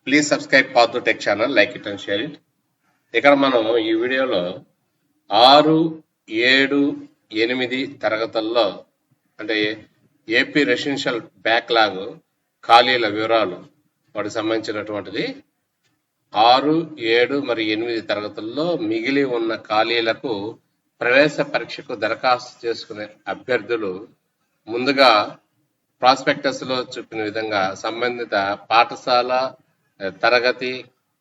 Please subscribe Paathu tech channel, like it and share it. ఇక్కడ మనం ఈ వీడియోలో 6, 7, 8 తరగతుల్లో అంటే ఏపీ రెసిడెన్షియల్ బ్యాక్లాగ్ ఖాళీల వివరాలు వాటికి సంబంధించినటువంటిది. 6, 7 మరియు 8 తరగతుల్లో మిగిలి ఉన్న ఖాళీలకు ప్రవేశ పరీక్షకు దరఖాస్తు చేసుకునే అభ్యర్థులు ముందుగా ప్రాస్పెక్టస్ లో చూపిన విధంగా సంబంధిత పాఠశాల తరగతి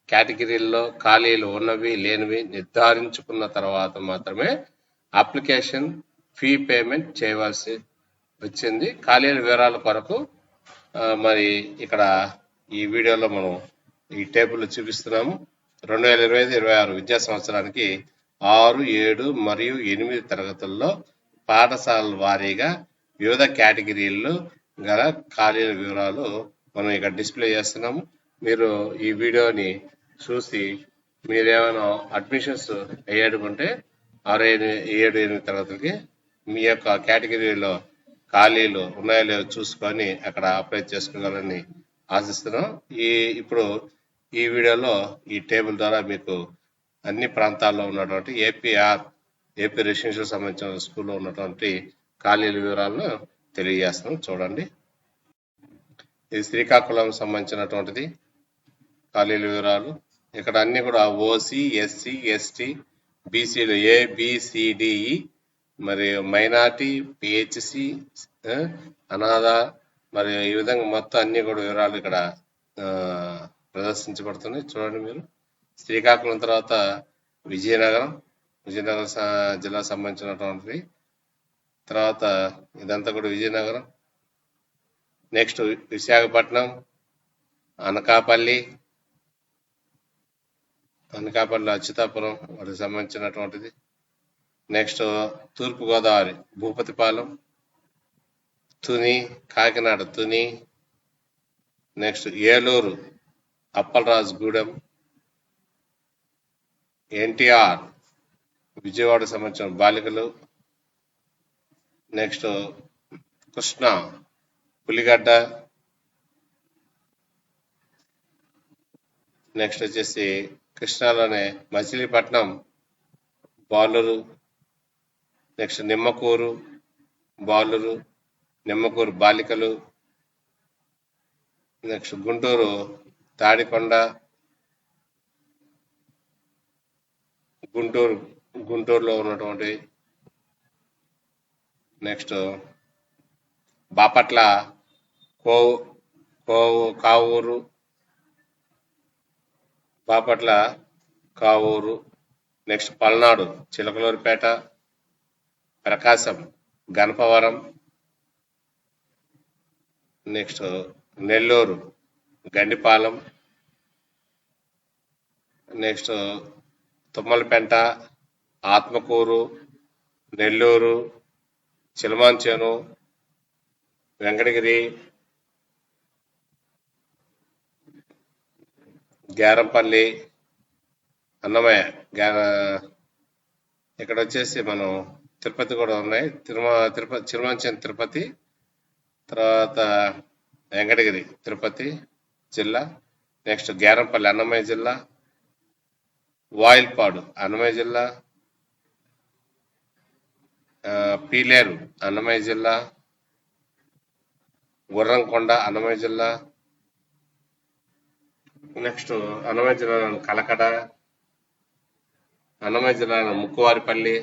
కేటగిరీల్లో ఖాళీలు ఉన్నవి లేనివి నిర్ధారించుకున్న తర్వాత మాత్రమే అప్లికేషన్ ఫీ పేమెంట్ చేయవలసి వచ్చింది. ఖాళీల వివరాల కొరకు మరి ఇక్కడ ఈ వీడియోలో మనం ఈ టేబుల్ చూపిస్తున్నాము. 2025-26 విద్యా సంవత్సరానికి 6, 7 మరియు 8 తరగతుల్లో పాఠశాలల వారీగా వివిధ కేటగిరీల్లో గల ఖాళీల వివరాలు మనం ఇక్కడ డిస్ప్లే చేస్తున్నాము. మీరు ఈ వీడియోని చూసి మీరేమైనా అడ్మిషన్స్ అయ్యాడుకుంటే 6, 7, 8 తరగతులకి మీ యొక్క కేటగిరీలో ఖాళీలు ఉన్నాయో లేవో చూసుకొని అక్కడ అప్లై చేసుకోగలని ఆశిస్తున్నాం. ఇప్పుడు ఈ వీడియోలో ఈ టేబుల్ ద్వారా మీకు అన్ని ప్రాంతాల్లో ఉన్నటువంటి ఏపీ రెసిడెన్షియల్ సంబంధించిన స్కూల్లో ఉన్నటువంటి ఖాళీల వివరాలను తెలియజేస్తున్నాం. చూడండి, ఇది శ్రీకాకుళం సంబంధించినటువంటిది ఖాళీల వివరాలు. ఇక్కడ అన్ని కూడా ఓసీ, ఎస్సీ, ఎస్టీ, బీసీలు ABCDE మరియు మైనార్టీ, PHC, అనాథ మరియు ఈ విధంగా మొత్తం అన్ని కూడా వివరాలు ఇక్కడ ప్రదర్శించబడుతున్నాయి. చూడండి మీరు. శ్రీకాకుళం తర్వాత విజయనగరం జిల్లా సంబంధించినటువంటిది. తర్వాత ఇదంతా కూడా విజయనగరం. నెక్స్ట్ విశాఖపట్నం, అనకాపల్లి, అచ్యుతాపురం వాటికి సంబంధించినటువంటిది. నెక్స్ట్ తూర్పుగోదావరి భూపతిపాలెం, తుని, కాకినాడ తుని. నెక్స్ట్ ఏలూరు అప్పలరాజుగూడెం, NTR విజయవాడకు సంబంధించిన బాలికలు. నెక్స్ట్ కృష్ణా పులిగడ్డ. నెక్స్ట్ వచ్చేసి కృష్ణాలోనే మచిలీపట్నం బాలురు. నెక్స్ట్ నిమ్మకూరు బాలురు, నిమ్మకూరు బాలికలు. నెక్స్ట్ గుంటూరు తాడికొండ, గుంటూరులో ఉన్నటువంటి. నెక్స్ట్ బాపట్ల కావూరు, నెక్స్ట్ పల్నాడు చిలకలూరిపేట, ప్రకాశం గణపవరం. నెక్స్ట్ నెల్లూరు గండిపాలెం. నెక్స్ట్ తుమ్మలపెంట, ఆత్మకూరు, నెల్లూరు, చిలమాంచేను, వెంకటగిరి, గ్యారంపల్లి, అన్నమయ్య. ఇక్కడ వచ్చేసి మనం తిరుపతి కూడా ఉన్నాయి. చిలమాంచేను తిరుపతి, తర్వాత వెంకటగిరి తిరుపతి జిల్లా. నెక్స్ట్ గ్యారంపల్లి అన్నమయ్య జిల్లా, వాయిల్పాడు అన్నమయ్య జిల్లా, పీలేరు అన్నమయ్య జిల్లా, గుర్రంకొండ అన్నమయ్య జిల్లా. నెక్స్ట్ అన్నమయ్య జిల్లాలో కలకడ, అన్నమయ్య జిల్లాలో ముక్కువారిపల్లి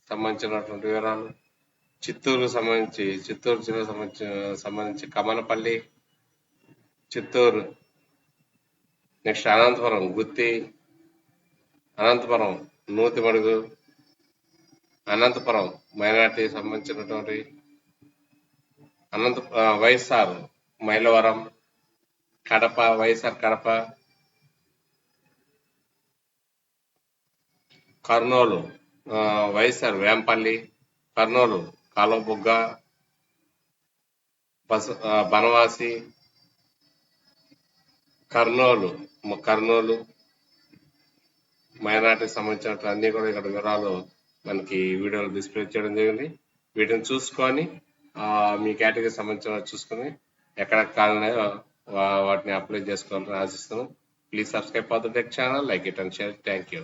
సంబంధించినటువంటి వివరాలు. చిత్తూరు జిల్లా సంబంధించి కమనపల్లి, చిత్తూరు. నెక్స్ట్ అనంతపురం గుత్తి, అనంతపురం నూతిమడుగు, అనంతపురం మైనార్టీ సంబంధించినటువంటి. వైఎస్ఆర్ మైలవరం, కడప వైఎస్ఆర్ కడప, కర్నూలు వైఎస్ఆర్ వేంపల్లి, కర్నూలు కాలువబుగ్గ, బనవాసి, కర్నూలు మైనార్టీకి సంబంధించిన అన్ని కూడా ఇక్కడ వివరాలు మనకి వీడియోలో డిస్ప్లే చేయడం జరిగింది. వీటిని చూసుకొని మీ కేటగిరీ సంబంధించిన చూసుకొని ఎక్కడ కాలనాయో వాటిని అప్లై చేసుకోవాలని ఆశిస్తున్నాం. Please subscribe for the tech channel, like it and share. Thank you.